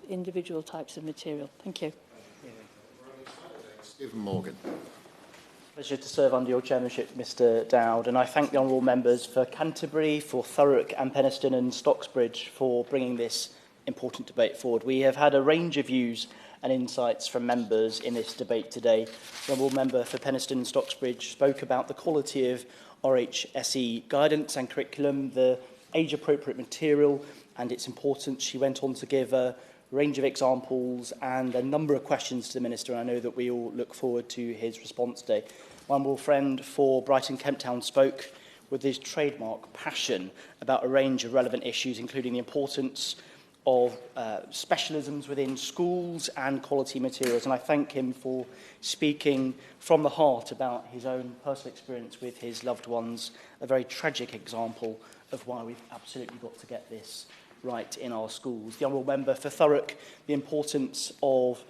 individual types of material. Thank you. Stephen Morgan. Pleasure to serve under your chairmanship, Mr Dowd, and I thank the honourable members for Canterbury, for Thurrock and Penistone and Stocksbridge for bringing this important debate forward. We have had a range of views and insights from members in this debate today. The honourable member for Penistone and Stocksbridge spoke about the quality of RSE guidance and curriculum, the age-appropriate material and its importance. She went on to give a range of examples and a number of questions to the Minister, and I know that we all look forward to his response today. My honourable friend for Brighton Kemp Town spoke with his trademark passion about a range of relevant issues, including the importance of specialisms within schools and quality materials, and I thank him for speaking from the heart about his own personal experience with his loved ones, a very tragic example of why we've absolutely got to get this right in our schools. The honourable member for Thurrock, the importance of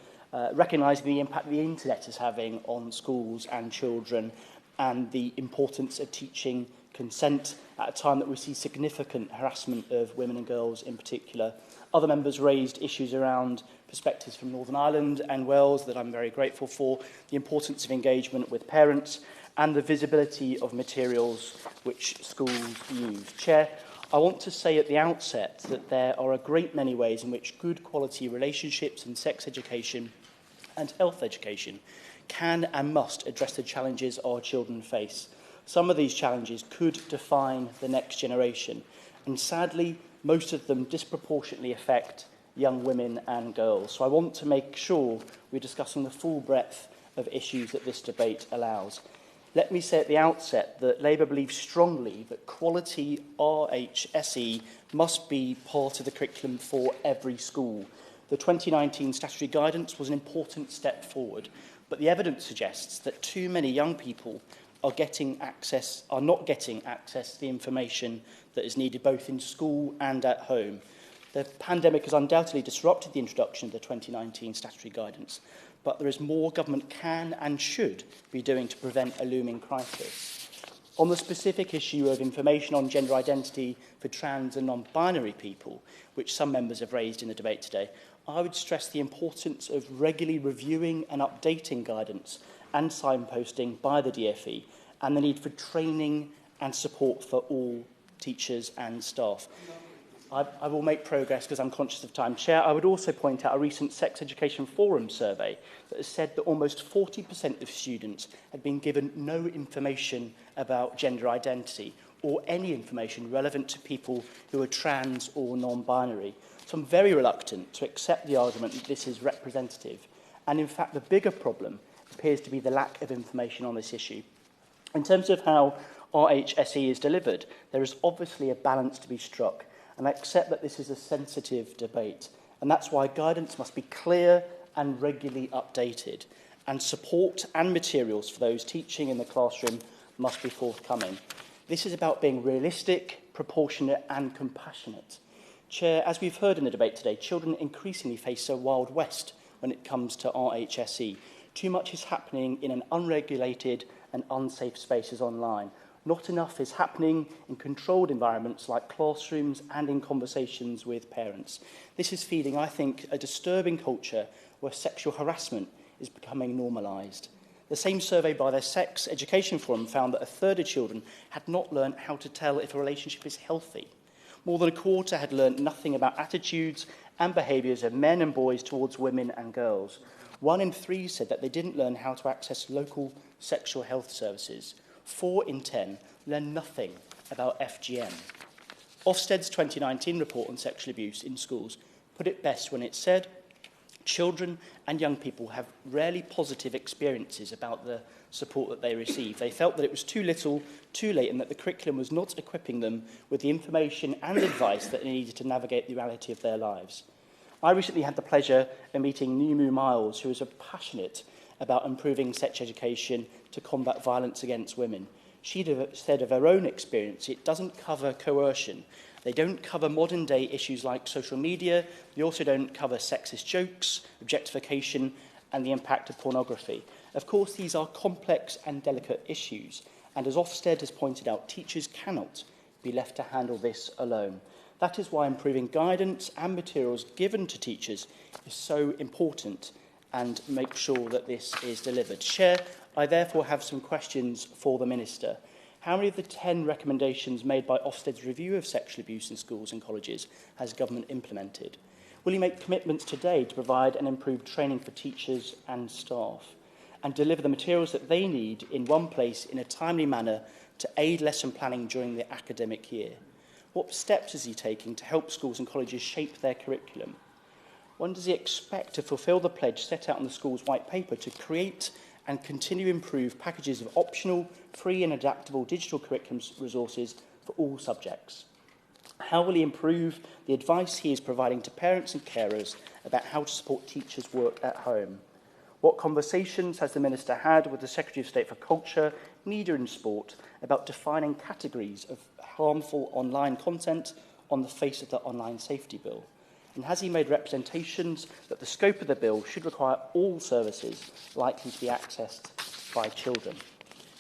recognising the impact the internet is having on schools and children, and the importance of teaching consent at a time that we see significant harassment of women and girls in particular. Other members raised issues around perspectives from Northern Ireland and Wales that I'm very grateful for, the importance of engagement with parents and the visibility of materials which schools use. Chair, I want to say at the outset that there are a great many ways in which good quality relationships in sex education and health education can and must address the challenges our children face. Some of these challenges could define the next generation, and sadly, most of them disproportionately affect young women and girls. So I want to make sure we're discussing the full breadth of issues that this debate allows. Let me say at the outset that Labour believes strongly that quality RSE must be part of the curriculum for every school. The 2019 statutory guidance was an important step forward, but the evidence suggests that too many young people are not getting access to the information that is needed both in school and at home. The pandemic has undoubtedly disrupted the introduction of the 2019 statutory guidance, but there is more government can and should be doing to prevent a looming crisis. On the specific issue of information on gender identity for trans and non-binary people, which some members have raised in the debate today, I would stress the importance of regularly reviewing and updating guidance and signposting by the DfE, and the need for training and support for all teachers and staff. I will make progress because I'm conscious of time. Chair, I would also point out a recent Sex Education Forum survey that has said that almost 40% of students had been given no information about gender identity or any information relevant to people who are trans or non-binary. So I'm very reluctant to accept the argument that this is representative. And in fact, the bigger problem appears to be the lack of information on this issue. In terms of how RSE is delivered, there is obviously a balance to be struck, and I accept that this is a sensitive debate, and that's why guidance must be clear and regularly updated, and support and materials for those teaching in the classroom must be forthcoming. This is about being realistic, proportionate and compassionate. Chair, as we've heard in the debate today, children increasingly face a wild west when it comes to RSE. Too much is happening in an unregulated and unsafe spaces online. Not enough is happening in controlled environments like classrooms and in conversations with parents. This is feeding, I think, a disturbing culture where sexual harassment is becoming normalised. The same survey by the Sex Education Forum found that a third of children had not learned how to tell if a relationship is healthy. More than a quarter had learned nothing about attitudes and behaviours of men and boys towards women and girls. 1 in 3 said that they didn't learn how to access local sexual health services. 4 in 10 learned nothing about FGM. Ofsted's 2019 report on sexual abuse in schools put it best when it said, children and young people have rarely positive experiences about the support that they receive. They felt that it was too little, too late, and that the curriculum was not equipping them with the information and advice that they needed to navigate the reality of their lives. I recently had the pleasure of meeting Nimu Miles, who is passionate about improving sex education to combat violence against women. She said of her own experience, it doesn't cover coercion. They don't cover modern-day issues like social media. They also don't cover sexist jokes, objectification, and the impact of pornography. Of course, these are complex and delicate issues, and as Ofsted has pointed out, teachers cannot be left to handle this alone. That is why improving guidance and materials given to teachers is so important, and make sure that this is delivered. Chair, I therefore have some questions for the Minister. How many of the 10 recommendations made by Ofsted's review of sexual abuse in schools and colleges has government implemented? Will he make commitments today to provide and improve training for teachers and staff, and deliver the materials that they need in one place in a timely manner to aid lesson planning during the academic year? What steps is he taking to help schools and colleges shape their curriculum? When does he expect to fulfil the pledge set out in the school's white paper to create and continue to improve packages of optional, free and adaptable digital curriculum resources for all subjects? How will he improve the advice he is providing to parents and carers about how to support teachers' work at home? What conversations has the Minister had with the Secretary of State for Culture, Media and Sport about defining categories of harmful online content on the face of the Online Safety Bill? And has he made representations that the scope of the bill should require all services likely to be accessed by children?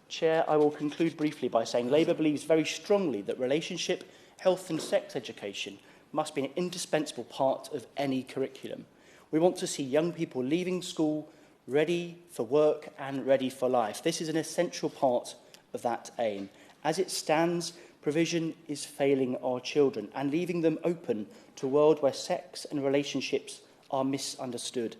Chair, I will conclude briefly by saying Labour believes very strongly that relationship, health and sex education must be an indispensable part of any curriculum. We want to see young people leaving school ready for work and ready for life. This is an essential part of that aim. As it stands, provision is failing our children and leaving them open to a world where sex and relationships are misunderstood.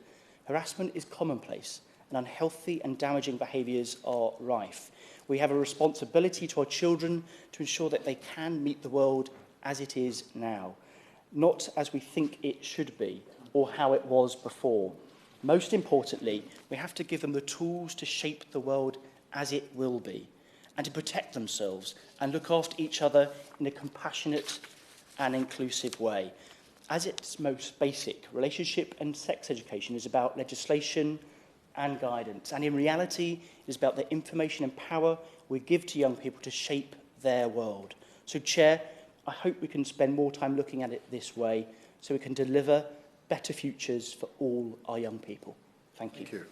Harassment is commonplace and unhealthy and damaging behaviours are rife. We have a responsibility to our children to ensure that they can meet the world as it is now, not as we think it should be or how it was before. Most importantly, we have to give them the tools to shape the world as it will be, and to protect themselves and look after each other in a compassionate and inclusive way. As its most basic, relationship and sex education is about legislation and guidance, and in reality, it is about the information and power we give to young people to shape their world. So, Chair, I hope we can spend more time looking at it this way so we can deliver better futures for all our young people. Thank you. Thank you.